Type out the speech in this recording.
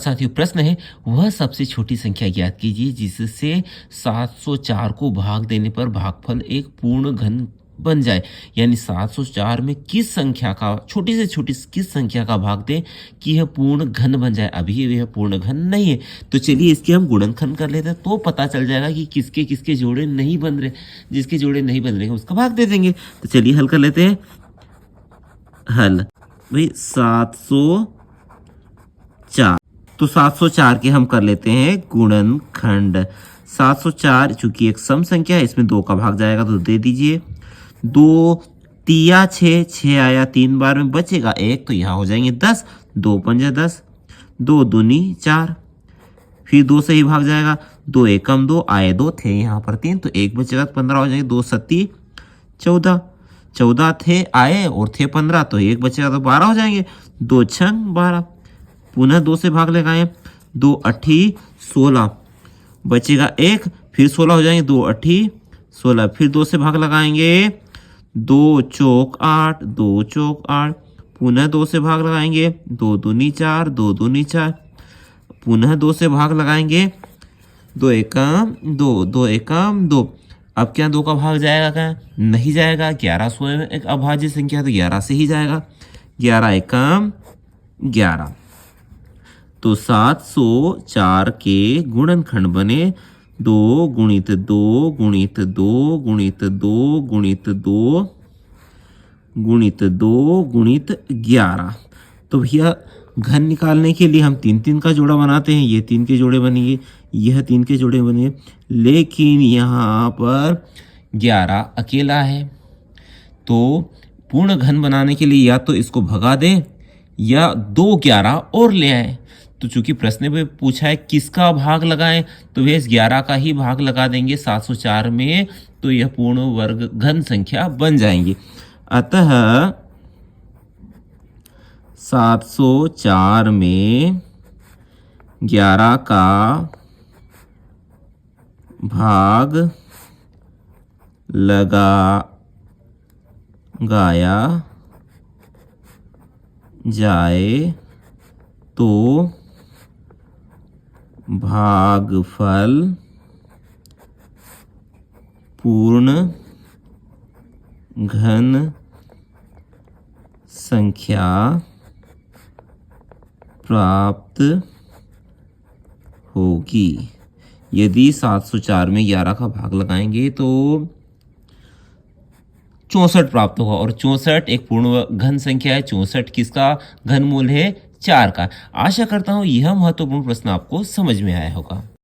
साथियों प्रश्न है वह सबसे छोटी संख्या ज्ञात कीजिए जिससे 704 को भाग देने पर भागफल एक पूर्ण घन बन जाए। यानी 704 में किस संख्या का छोटी से छोटी किस संख्या का भाग दें कि यह पूर्ण घन बन जाए। अभी यह पूर्ण घन नहीं है तो चलिए इसके हम गुणनखंड कर लेते हैं तो पता चल जाएगा कि किसके किसके जोड़े नहीं बन रहे। जिसके जोड़े नहीं बन रहे हैं उसका भाग दे देंगे। तो चलिए हल कर लेते हैं। हल भाई 704 तो 704 के हम कर लेते हैं गुणनखंड। 704 चूंकि एक सम संख्या है इसमें 2 का भाग जाएगा तो दे दीजिए। 2 तिया 6 6 आया 3 बार में बचेगा 1 तो यहाँ हो जाएंगे 10। 2 पंजा 10 2 दूनी 4 फिर 2 से ही भाग जाएगा। 2 एकम 2 आए 2 थे यहाँ पर 3 तो 1 बचेगा 15 हो जाएंगे। 2 सत्ती 14 14 थे आए और थे 15 तो 1 बचेगा तो 12 हो जाएंगे। 2 छंग 12 पुनः 2 से भाग लगाएं। 2 अठी 16 बचेगा 1 फिर 16 हो जाएंगे। 2 अठी 16 फिर 2 से भाग लगाएंगे। 2 चौक 8 2 चौक 8 पुनः 2 से भाग लगाएंगे। 2 दूनी 4 2 दूनी 4 पुनः 2 से भाग लगाएंगे। 2 एकम 2 2 एकम 2 अब क्या 2 का भाग जाएगा क्या नहीं जाएगा। 11 स्वयं एक अभाज्य संख्या तो 11 से ही जाएगा। 11 एकम 11 तो 704 के गुणनखंड बने 2 गुणित 2 गुणित 2 गुणित 2 गुणित 2 गुणित 2 गुणित 11। तो भैया घन निकालने के लिए हम 3 का जोड़ा बनाते हैं। ये 3 के जोड़े बनेंगे यह 3 के जोड़े बनेंगे लेकिन यहाँ पर 11 अकेला है तो पूर्ण घन बनाने के लिए या तो इसको भगा दें या 2 11 और ले आए। तो चूंकि प्रश्न में पूछा है किसका भाग लगाएं तो वे इस 11 का ही भाग लगा देंगे 704 में तो यह पूर्ण वर्ग घन संख्या बन जाएंगी। अतः 704 में 11 का भाग लगाया जाए तो भागफल पूर्ण घन संख्या प्राप्त होगी। यदि 704 में 11 का भाग लगाएंगे तो 64 प्राप्त होगा और 64 एक पूर्ण घन संख्या है। 64 किसका घनमूल है 4 का। आशा करता हूं यह महत्वपूर्ण प्रश्न आपको समझ में आया होगा।